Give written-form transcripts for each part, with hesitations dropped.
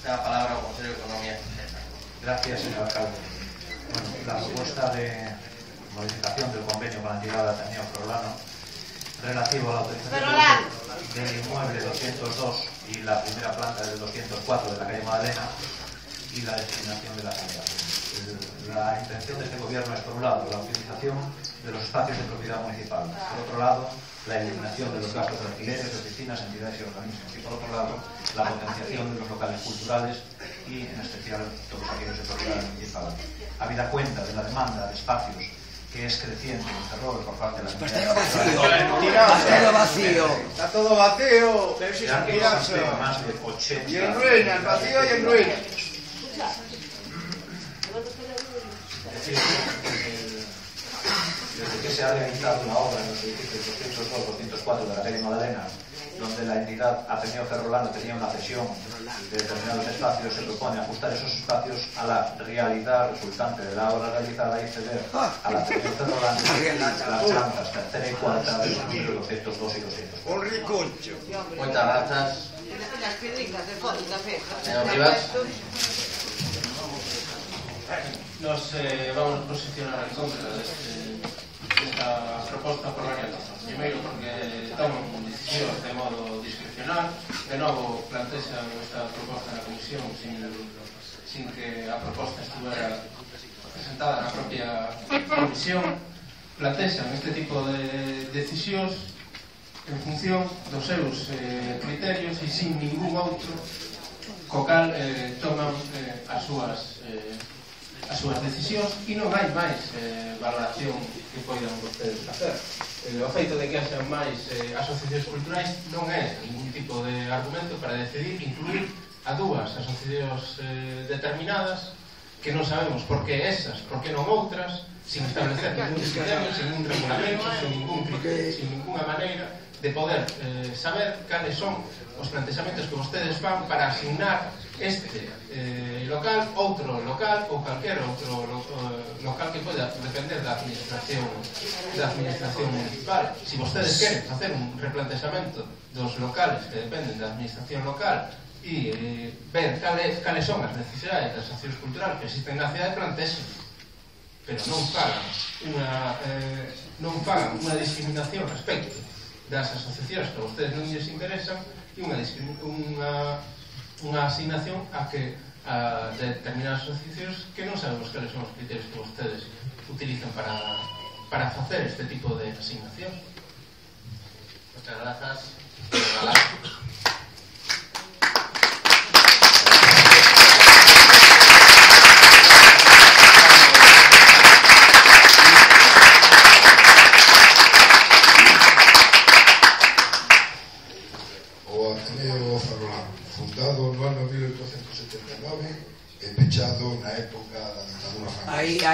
La palabra al Consejo de Economía. Gracias, señor alcalde. Bueno, la propuesta de modificación del convenio con la entidad de Ateneo Ferrolano relativo a la autorización del inmueble 202 y la primera planta del 204 de la calle Magdalena y la destinación de la sanidad. La intención de este gobierno es, por un lado, la utilización de los espacios de propiedad municipal, por otro lado, la eliminación de los gastos de alquileres, oficinas, entidades y organismos, y por otro lado, la potenciación de los locales culturales y, en especial, todos aquellos de propiedad municipal. Habida cuenta de la demanda de espacios que es creciente en Ferrol por parte de la comunidad. Está vacío. Está todo vacío. Más de 80. Y en ruinas, vacío y en ruinas. Desde que se ha realizado una obra en los edificios 202, 204 de la calle Magdalena, donde la entidad Ateneo Ferrolano tenía una cesión de determinados espacios, se propone ajustar esos espacios a la realidad resultante de la obra realizada y ceder a la Ateneo Ferrolano las plantas tercera y cuarta de los números 202 y 204. Un riconcho. Muchas gracias. Señor Rivas. Nos vamos a posicionar en contra desta proposta por varias razóns. Primeiro, porque toman decisións de modo discrecional. De novo, plantexan esta proposta na comisión sin que a proposta estuvera presentada na propia comisión. Plantexan este tipo de decisións en función dos seus criterios e sin ningún outro co cal toman as súas decisións e non hai máis valoración que poidan vostedes facer. O feito de que haxan máis asociacións culturais non é ningún tipo de argumento para decidir incluir a dúas asociacións determinadas que non sabemos por que esas, por que non outras, sin establecer ningún criterio, sin ningún regulamento, sin ninguna maneira de poder saber cales son os plantexamentos que vostedes fan para asignar este local, outro local ou calquera outro local que poida depender da administración municipal. Si vostedes queren facer un replantexamento dos locales que dependen da administración local e ver cales son as necesidades das accións culturales que existen na cidade, plantexen, pero non fagan unha discriminación respecto das asociacións que a vostedes non lles interesan e unha asignación a determinadas asociacións que non sabemos cales son os criterios que vostedes utilizan para facer este tipo de asignación. Muchas gracias. Fundado no ano 1879 e pechado na época da ditadura franquista.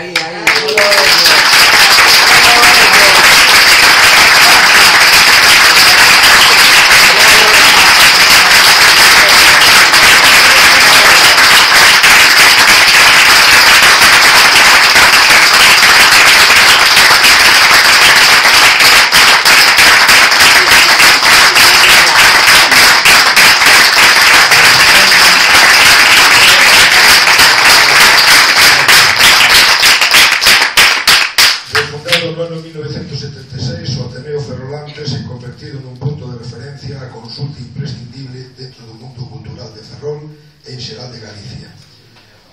Consulta imprescindible dentro do mundo cultural de Ferrol e en xeral de Galicia.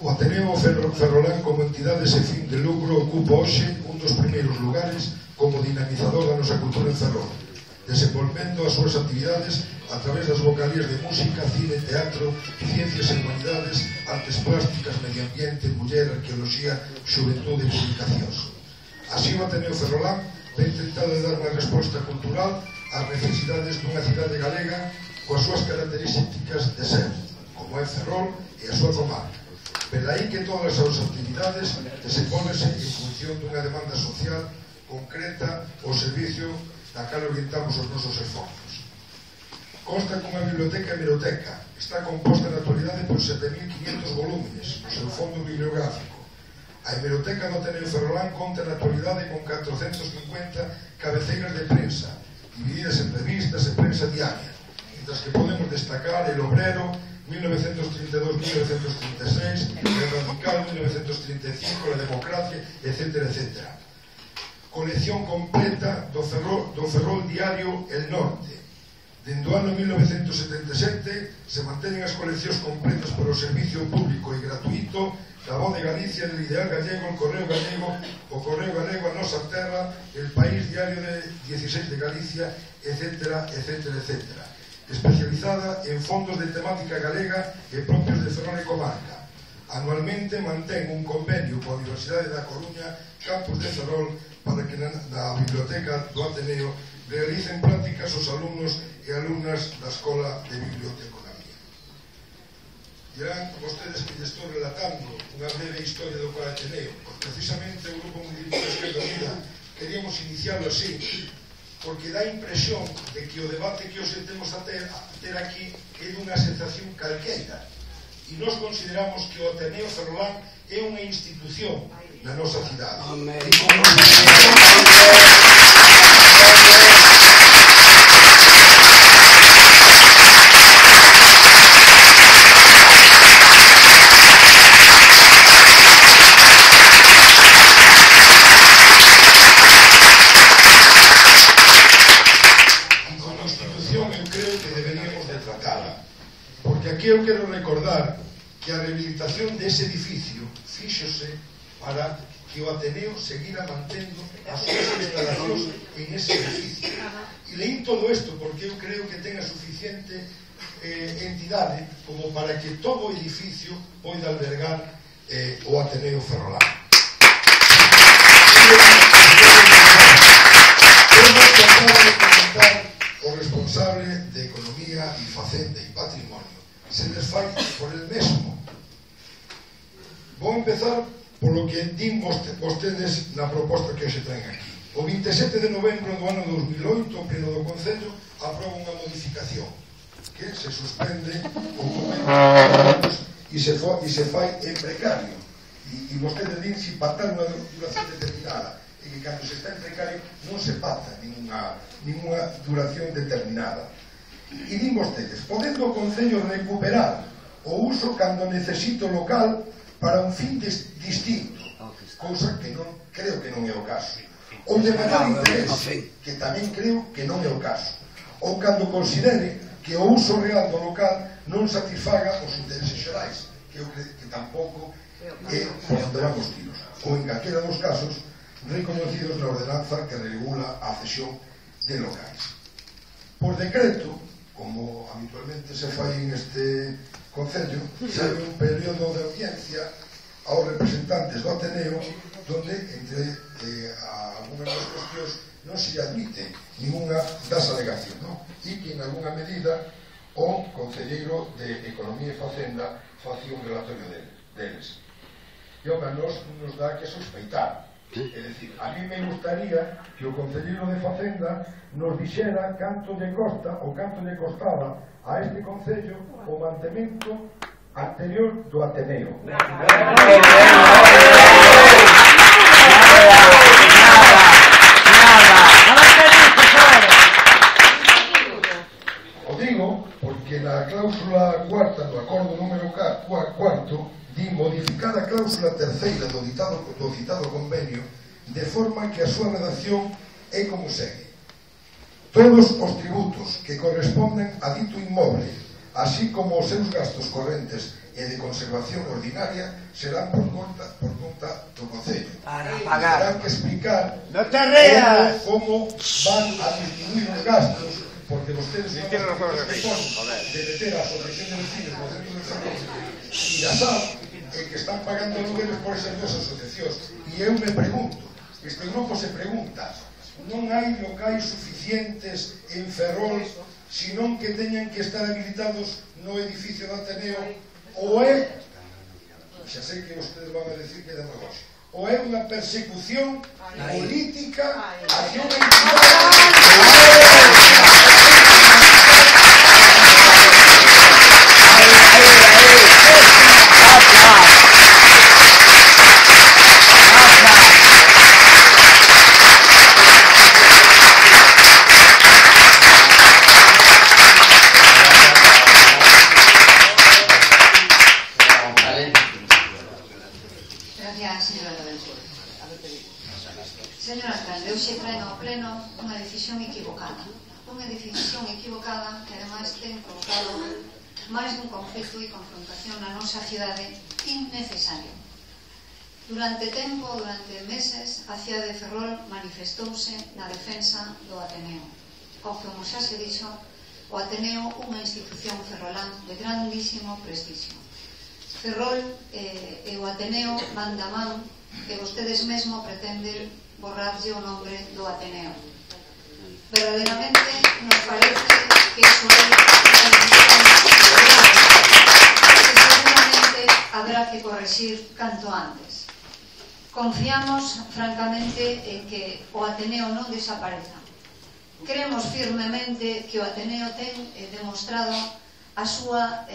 O Ateneo Ferrolán como entidade sen fin de lucro ocupa hoxe un dos primeiros lugares como dinamizador da nosa cultura en Ferrol, desenvolvendo as súas actividades a través das vocalías de música, cine, teatro, ciencias e humanidades, artes plásticas, medio ambiente, muller, arqueoloxía, xuventude e publicacións. Así o Ateneo Ferrolán ten intentado dar unha resposta cultural ás necesidades dunha cidade galega coas súas características de ser, como é Ferrol e a súa comarca. Velaí que todas as súas actividades desenvolvense en función dunha demanda social concreta ao servicio da cal orientamos os nosos esforzos. Consta cunha biblioteca hemeroteca, está composta na actualidade por 7.500 volúmenes, nos seu fondo bibliográfico. A hemeroteca do Ateneo Ferrolán conta na actualidade con 450 cabeceiras de prensa, divididas en revistas e prensa diaria, mientras que podemos destacar El Obrero, 1932-1936, El Radical, 1935, La Democracia, etc. etc. Colección completa do Ferrol diario El Norte. Dende o ano 1977 se manteñen as coleccións completas para o servicio público e gratuito da Voz de Galicia, El Ideal Gallego, o Correo Galego, A Nosa Terra, El País Diario de 16 de Galicia, etc. Especializada en fondos de temática galega e propios de Ferrol e comarca. Anualmente mantén un convenio coa Universidade da Coruña, campus de Ferrol, para que na biblioteca do Ateneo realicen prácticas os alumnos e alumnas da Escola de Biblioteconomía. Dirán vostedes que lles estou relatando unha breve historia do Ateneo, porque precisamente o Grupo Municipal de Esquerda Unida queríamos iniciarlo así, porque dá a impresión de que o debate que hoxe temos a ter aquí é dunha sensación calqueira, e nós consideramos que o Ateneo Ferrolán é unha institución na nosa cidade. Aquí eu quero recordar que a rehabilitación dese edificio fíxose para que o Ateneo seguira mantendo as súas instalacións en ese edificio. E leín todo isto porque eu creo que ten a suficiente entidade como para que todo o edificio poida albergar o Ateneo Ferrolán. Temos que comentar o responsable de Economía e Facenda e Patrimonio. Se les fai por el mesmo. Vou empezar polo que din vostedes na proposta que hoxe traen aquí. O 27 de novembro do ano 2008 o Pleno do Concello aproba unha modificación que se suspende o convenio e se fai en precario, e vostedes din si pactar unha duración determinada, e que cando se está en precario non se pacta ninguna duración determinada. E din vostedes, podendo o Concello recuperar o uso cando necesite o local para un fin distinto, cousa que non creo que non é o caso, ou de menor interés, que tamén creo que non é o caso, ou cando considere que o uso real do local non satisfaga os intereses xerais, que eu creo que tampouco é por onde van os tiros, ou en calquera dos casos reconocidos na ordenanza que regula a cesión de locais. Por decreto, como habitualmente se fai en este Concello, sai un período de audiencia aos representantes do Ateneo donde, entre algunas das cuestións, non se admite ninguna das alegacións, e que en alguna medida o Concelleiro de Economía e Facenda facía un relatorio deles. E o menos nos dá que sospeitar. É dicir, a mí me gustaría que o Concelleiro de Facenda nos dixera canto lle costa ou canto lle costaba a este Concello o mantemento anterior do Ateneo. O digo porque na cláusula cuarta do acordo número 4 di modificar a cláusula terceira do citado convenio de forma que a súa redacción é como segue: todos os tributos que corresponden a dito inmoble, así como os seus gastos correntes e de conservación ordinaria, serán por conta do Concello. Terán que explicar como van a distribuir os gastos, porque vostedes non de meter a asociación de vecinos no centro de Ferrol e ya saben que están pagando lugares por esas dos asociacións. E eu me pregunto, este grupo se pregunta, non hai locais suficientes en Ferrol senón que teñan que estar habilitados no edificio do Ateneo, ou é, xa sei que vostedes van a decir que é demagóxico, ou é unha persecución política hacia unha entidade. Gracias, señora Lorenzo. Señor alcalde, hoxe traen ao pleno unha decisión equivocada. Unha decisión equivocada que ademais ten provocado máis dun conflito e confrontación na nosa cidade innecesario. Durante tempo, durante meses, a cidade de Ferrol manifestouse na defensa do Ateneo. O que, como xa se dixo, o Ateneo unha institución ferrolán de grandísimo prestixio. Ferrol e o Ateneo manda man que vostedes mesmo pretenden borrarlle o nombre do Ateneo. Verdaderamente nos parece que iso é unha decisión que seguramente habrá que corregir canto antes. Confiamos francamente en que o Ateneo non desapareza. Creemos firmemente que o Ateneo ten demostrado a súa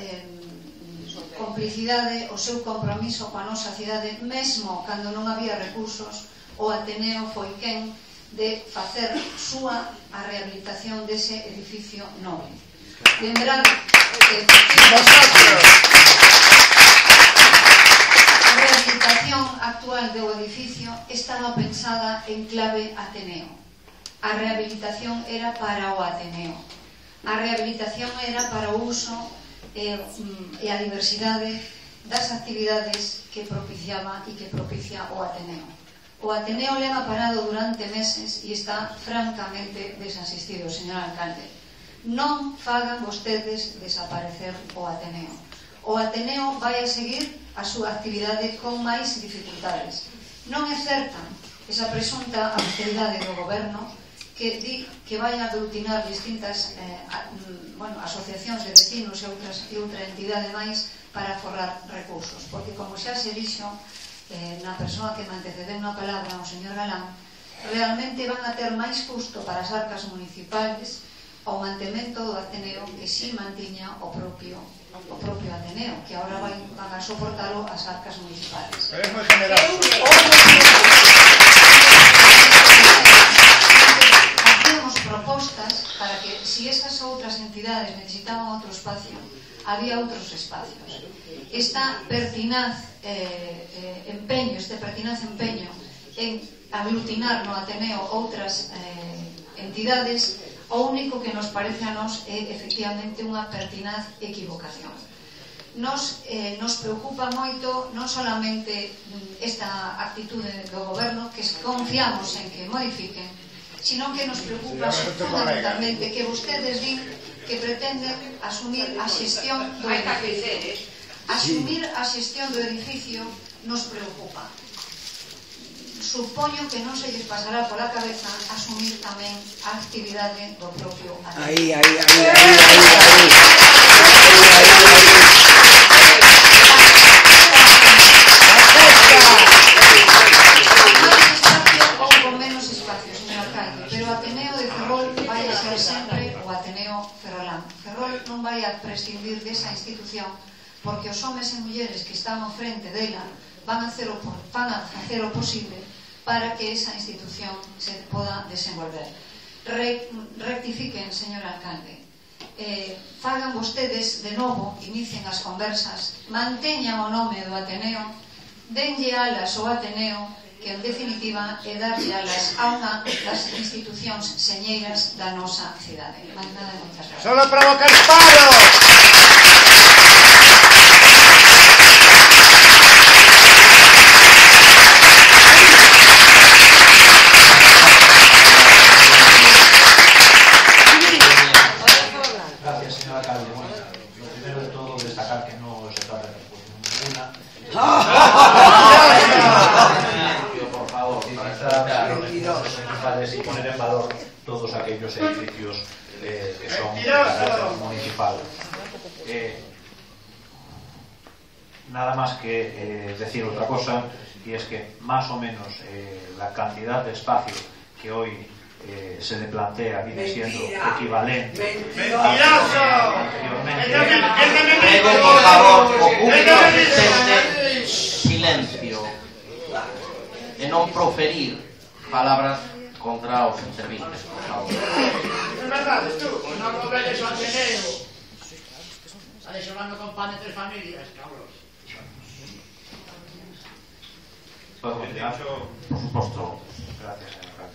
complicidade, o seu compromiso coa nosa cidade, mesmo cando non había recursos. O Ateneo foi quen de facer súa a rehabilitación dese edificio nobre. Lembrar que a rehabilitación actual do edificio estaba pensada en clave Ateneo. A rehabilitación era para o Ateneo. A rehabilitación era para o uso e a diversidade das actividades que propiciaba e que propicia o Ateneo. O Ateneo leva parado durante meses e está francamente desasistido, señor alcalde. Non fagan vostedes desaparecer o Ateneo. O Ateneo vai a seguir a súa actividade con máis dificultades. Non é certa esa presunta austeridade do goberno que di que vai a aglutinar distintas asociacións de vecinos e outra entidade máis para forrar recursos, porque como xa se dixo na persoa que me antecedeu na palabra, o señor Galán, realmente van a ter máis custo para as arcas municipales o mantemento do Ateneo que si mantiña o propio Ateneo, que agora van a soportalo as arcas municipales. É moi generoso. Hacíamos propostas para que, si esas outras entidades necesitaban outro espacio, había outros espacios. Esta pertinaz empeño en aglutinar no Ateneo outras entidades, o único que nos parece a nós é efectivamente unha pertinaz equivocación. Nos preocupa moito non solamente esta actitude do goberno, que confiamos en que modifiquen, sino que nos preocupa fundamentalmente que vostedes din que pretenden asumir a xestión do edificio. Asumir a xestión do edificio nos preocupa. Supoño que non se lles pasará pola cabeza asumir tamén a actividade do propio Ateneo. Ou con menos espacio, señor alcalde, pero o Ateneo de Ferrol vai a ser sempre o Ateneo ferrolán. Ferrol non vai a prescindir desa institución, porque os homes e mulleres que están ao frente dela van a facer o posible para que esa institución se poda desenvolver. Rectifiquen, señor alcalde, fagan vostedes de novo, inicien as conversas, manteñan o nome do Ateneo, denlle alas ao Ateneo, que en definitiva é darlle alas a unha das institucións señeiras da nosa cidade. Mais nada, moitas gracias. Solo provocar paro! Y poner en valor todos aquellos edificios que son de carácter municipal. Nada más que decir otra cosa, y es que más o menos la cantidad de espacio que hoy se le plantea viene siendo equivalente. ¡Mentiroso! Prego, por favor, o público asistente, silencio, e non proferir palabras contra os intervintes, por favor. É verdade, tú, non convenes ao Ateneo. Está xogando con pan de 3 familias, cabros. Por supuesto. Gracias, señor alcalde.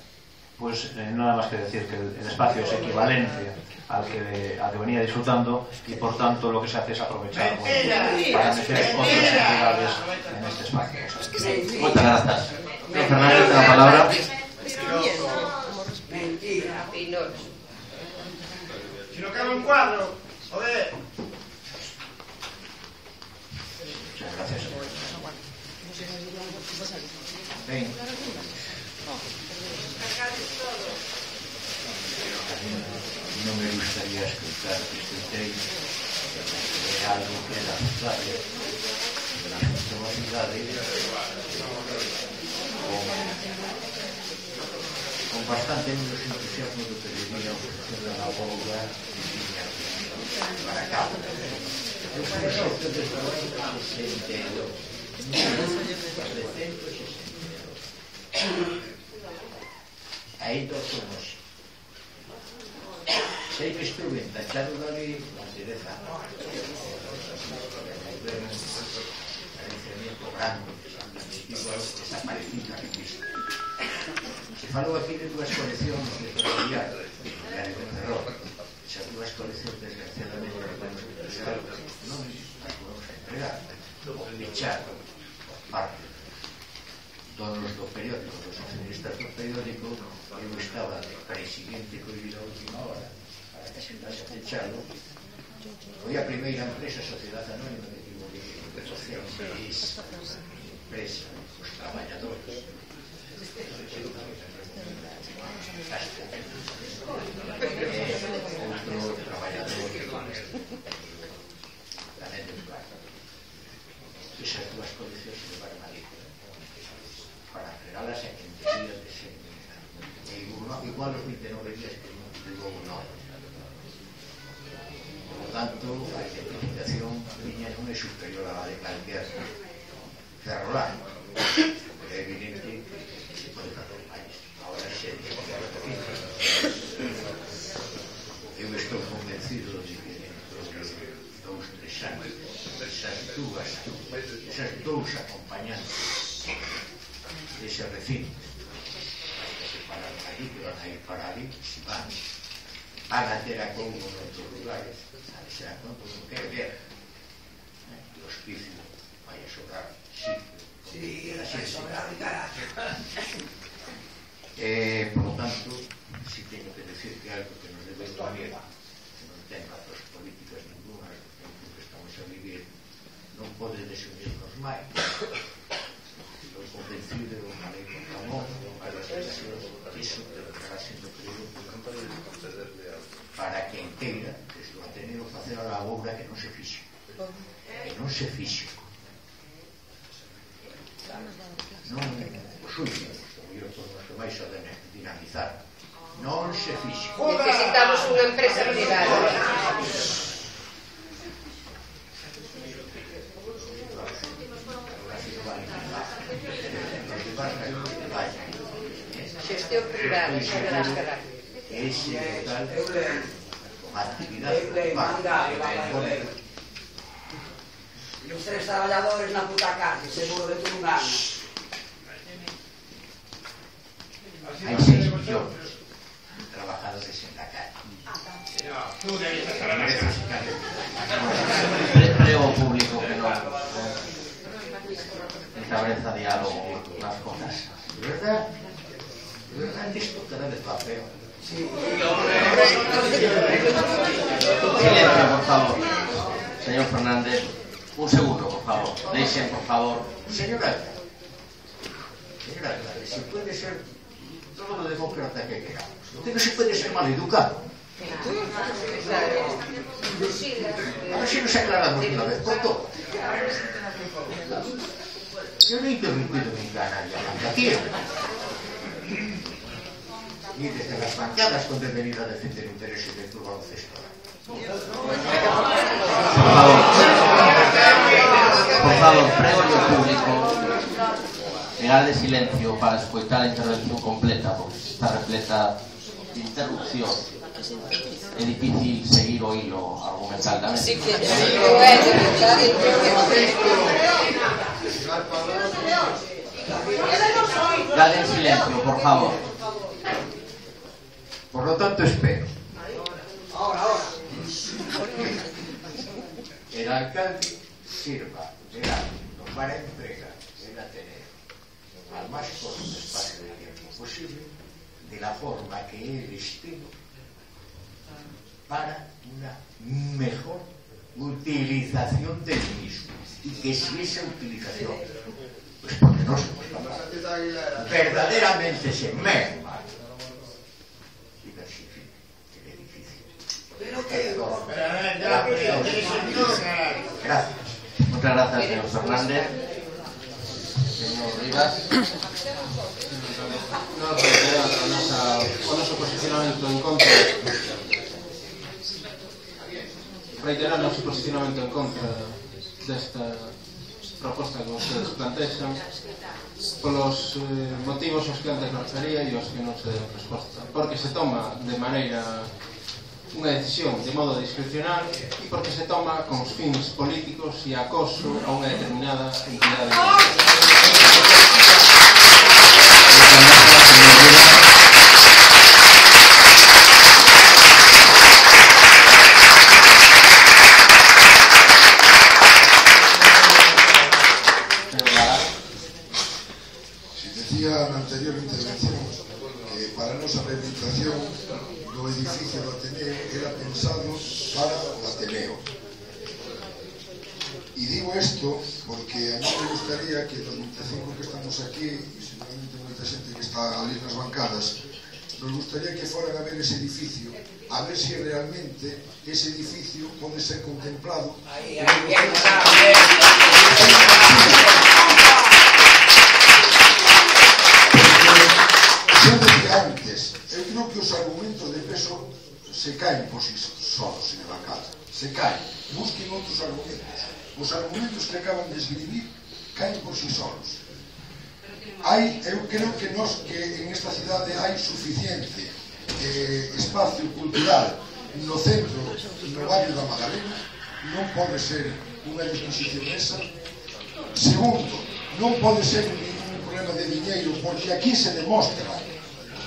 Pues nada más que decir que el espacio es equivalente al que venía disfrutando y por tanto lo que se hace es aprovechar para meter otras entidades en este espacio. Muchas gracias. Señor Fernández, la palabra. Mentira, Pinot. Si no cabe un cuadro, joder. Muchas gracias. Bien. No me gustaría escuchar que escuchéis algo que es necesario de la sensualidad con bastante menos entusiasmo de pediría ofrecer a la boga para acá. Eu concepto de 1962. Aí dos somos. Sei que estuve entachado dali con 10 anos. Aliciamiento grande, igual desaparecido a revista. Se falou aquí de dúas coleccións de ferroviario, e a de terror. Esas dúas coleccións, desgraciadamente, non as podemos entregar. Pechar por parte donos do periódico, dos accionistas do periódico, eu estaba de presidente coibido a última hora para que se dase a fechalo. Foi a primeira empresa, Sociedade Anónima de Asociación empresa, os traballadores outro traballador tamén de Euskadi. Esas dúas coleccións se levaron a Galicia para fregalas a quien debía de ser igual os 29 días que non llegou un hora. Por lo tanto, a identificación viña non é superior a la de calquer ferrolán, pero é evidente que se pode facer máis. Ahora se dice que eu estou convencido de que dentro de 2-3 anos esas dous acompañantes dese recinto que se paran allí, que van a ir para ali, se van a ter a congo en outros lugares, a ser a congo non quer ver o hospicio vai a sobrar sitio por lo tanto, si teño que decir que algo que nos debe unir, que non ten razóns políticas ningunas no tempo que estamos a vivir, non pode desunirnos máis. Estou convencido de unha lei contra o mono, varias ocasiones, iso deberá sendo período para quen queira, desde o Ateneo, facer a laboura que non se fixe. Que non se fixe. Non os últimos, como eu todos os que vais a dinamizar. Non se fixe. Necesitamos unha empresa privada. Xestión privada, xa verás que dá. Ese total con actividade e os 3 traballadores na puta cárcel, seguro de todo un ano. hai 6 millóns de trabajadores en la calle. Empleo público que no estableza diálogo las cosas. ¿De verdad? ¿De verdad? Esto cada vez va peor. Silencio, por favor. Señor Fernández, un segundo, por favor. Deixen, por favor. Señora alcalde, si puede ser todo lo demócrata que queramos, lo que no se puede ser maleducado. A ver si nos aclaramos una vez por todas. Yo no he interrumpido nunca a nadie hablando aquí. Ni desde las bancadas con venir a defender intereses del club baloncesto. Por favor, prego ao público negar de silencio para escoitar a intervención completa, porque está repleta de interrupción. É difícil seguir o hilo argumental tamén. Sí que é, en silencio, por favor. Por lo tanto, espero. Ahora. El alcalde sirva de ámbito para entregar el Ateneo al más corto espacio de tiempo posible, de la forma que él estime, para una mejor utilización del mismo. Y que si esa utilización, pues porque no se verdaderamente se merma y versifica el edificio. Gracias. Muchas gracias, señor Fernández. Señor Rivas. O noso posicionamento en contra. Reiterar o noso posicionamento en contra desta proposta que vostedes plantexan polos motivos aos que antes non refería e aos que non se den resposta, porque se toma de maneira unha decisión de modo discrecional e porque se toma con os fins políticos e acoso a unha determinada entidade. Na anterior intervención que para a nosa rehabilitación do edificio do Ateneo era pensado para o Ateneo, e digo isto porque a mí me gustaría que los 25 que estamos aquí e seguramente moita xente que está ali nas bancadas, nos gustaría que foran a ver ese edificio, a ver se realmente ese edificio pode ser contemplado antes. Eu creo que os argumentos de peso se caen por si solos, señor alcalde, se caen, busquen outros argumentos. Os argumentos que acaban de escribir caen por si solos. Eu creo que en esta cidade hai suficiente espacio cultural no centro, no barrio da Magdalena. Non pode ser unha disposición esa. Segundo, non pode ser ningún problema de diñeiro, porque aquí se demostra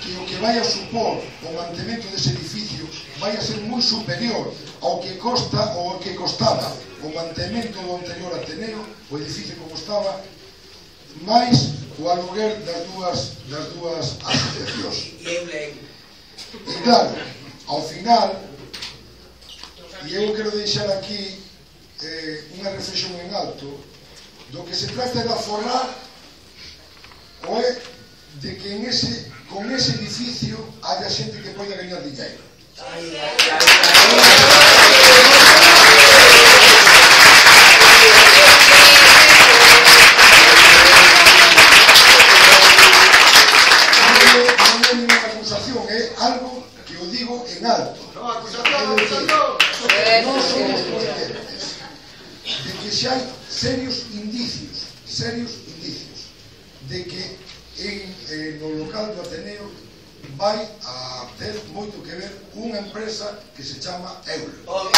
que o que vai a supor o mantemento dese edificio vai a ser moi superior ao que costa ou ao que costaba o mantemento do anterior Ateneo, o edificio como estaba, máis o aluguer das dúas asociacións. E claro, ao final, e eu quero deixar aquí unha reflexión en alto, do que se trata de aforrar ou é de que con ese edificio haya xente que poida gañar dinheiro. Non é ninguna acusación, é algo que o digo en alto. Non somos conscientes de que xa hai serios indicios de que no local do Ateneo vai a ter moito que ver unha empresa que se chama Euro. Por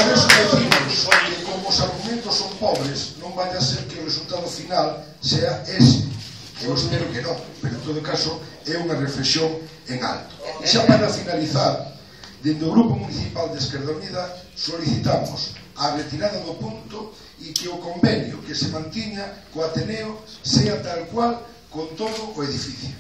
eso decimos que como os argumentos son pobres, non vai a ser que o resultado final sea ese. Eu espero que non, pero en todo caso é unha reflexión en alto. E xa para finalizar, dende o Grupo Municipal de Esquerda Unida solicitamos a retirada do punto e que o convenio que se mantiña co Ateneo sea tal cual con todo o edificio.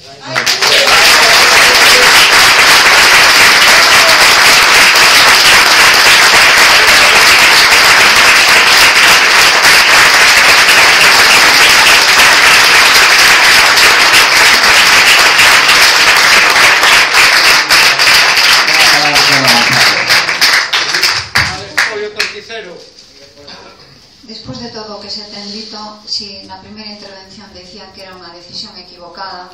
Despois de todo o que se ten dito, si na primeira intervención decían que era unha decisión equivocada,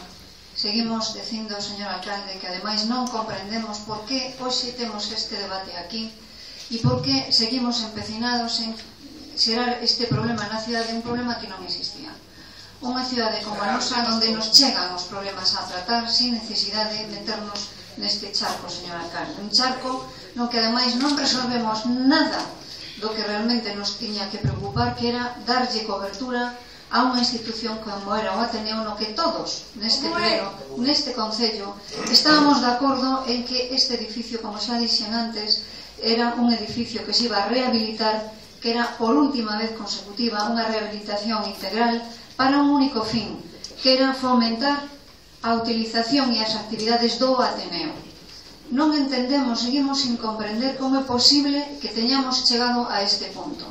seguimos dicindo, señor alcalde, que ademais non comprendemos por que hoxe temos este debate aquí e por que seguimos empecinados en xerar este problema na cidade, un problema que non existía. unha cidade como a nosa onde nos chegan os problemas a tratar sin necesidade de meternos neste charco, señor alcalde. Un charco no que ademais non resolvemos nada do que realmente nos tiña que preocupar, que era darlle cobertura a unha institución como era o Ateneo, no que todos neste pleno, neste concello, estábamos de acordo en que este edificio, como xa dixen antes, era un edificio que se iba a rehabilitar, que era por última vez consecutiva unha rehabilitación integral para un único fin, que era fomentar a utilización e as actividades do Ateneo. Non entendemos, seguimos sin comprender como é posible que teñamos chegado a este punto.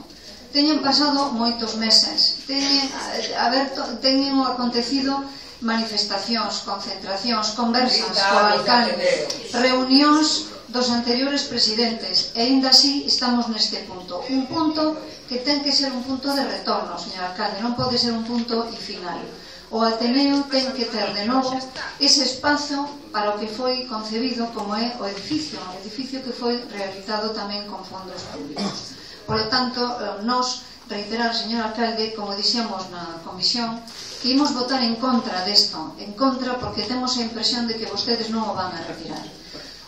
Teñen pasado moitos meses, teñen acontecido manifestacións, concentracións, conversas co alcalde, reunións dos anteriores presidentes, e ainda así estamos neste punto. Un punto que ten que ser un punto de retorno, señor alcalde, non pode ser un punto e final. O Ateneo ten que ter de novo ese espazo para o que foi concebido como é o edificio que foi realizado tamén con fondos públicos. Por lo tanto, nos reiterar, señor alcalde, como dixemos na comisión, que imos votar en contra desto, en contra porque temos a impresión de que vostedes non o van a retirar.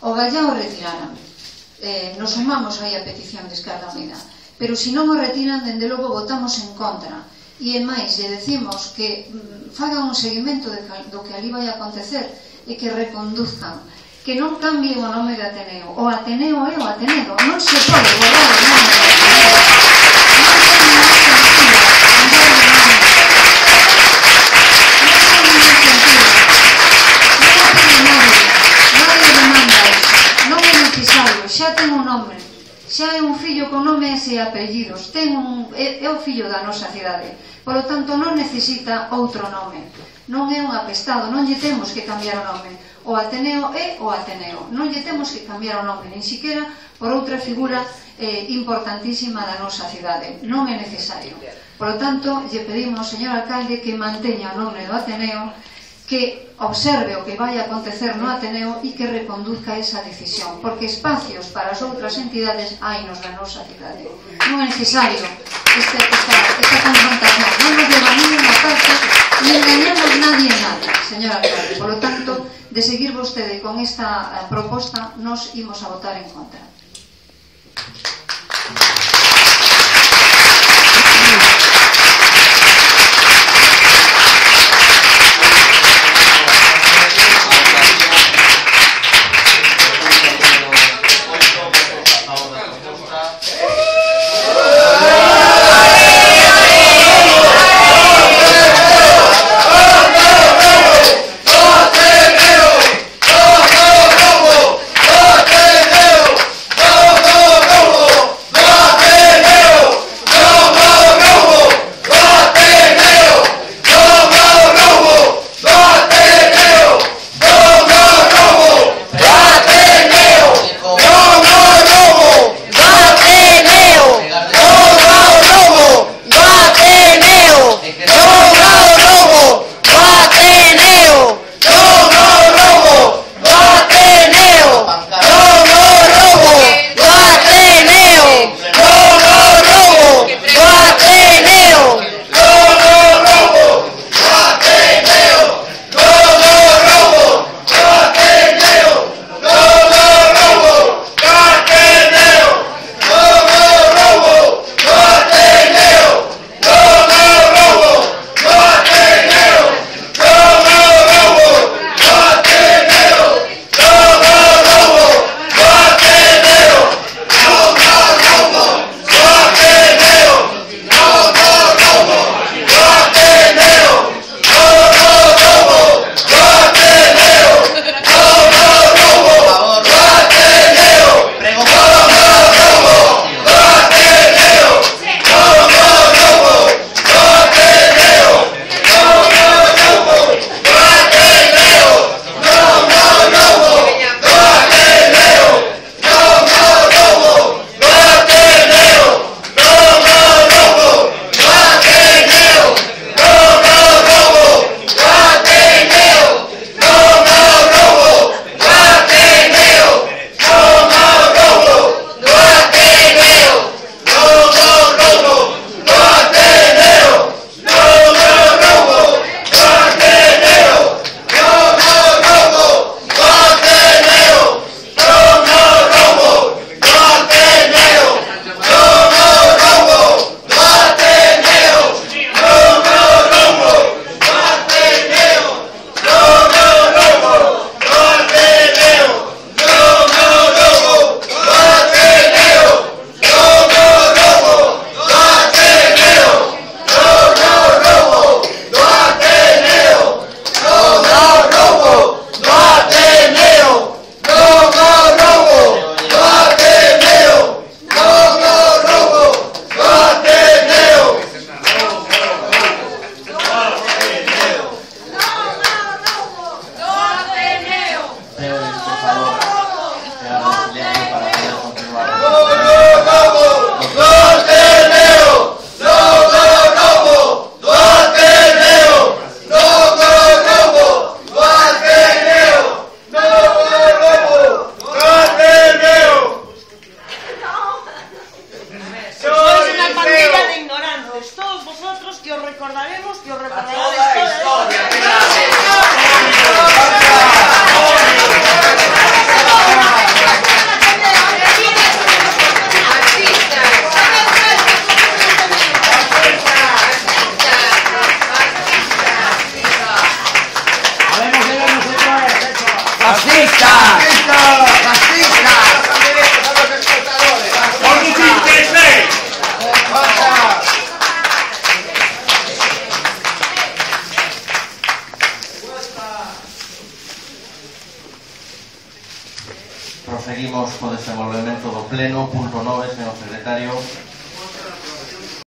O Gallá o retiraran. Nos sumamos aí a petición de Esquerda Unida. Pero se non o retiran, dende logo votamos en contra. E máis, lle decimos que fagan un seguimento do que ali vai acontecer e que reconduzcan, que non cambien o nome de Ateneo. O Ateneo é o Ateneo, non se pode borrar o nome de Ateneo. Non é necesario, xa ten un nome, xa é un fillo con nomes e apellidos, é o fillo da nosa cidade, polo tanto non necesita outro nome, non é un apestado, non lle temos que cambiar o nome. O Ateneo é o Ateneo, non lle temos que cambiar o nome, nin siquiera por outra figura importantísima da nosa cidade, non é necesario. Por lo tanto, lle pedimos, señor alcalde, que manteña o nome do Ateneo, que observe o que vai acontecer no Ateneo e que reconduzca esa decisión, porque espacios para as outras entidades hainos na nosa cidade. Non é necesario esta confrontación, non nos leva a ninguna parte, ni engañamos nadie en nada, señor alcalde. Por lo tanto, de seguir vostede con esta proposta, nos imos a votar en contra. ¡Fascistas! ¡Fascistas! ¡Por sus intereses! Proseguimos co desenvolvemento do pleno. Punto 9, señor secretario.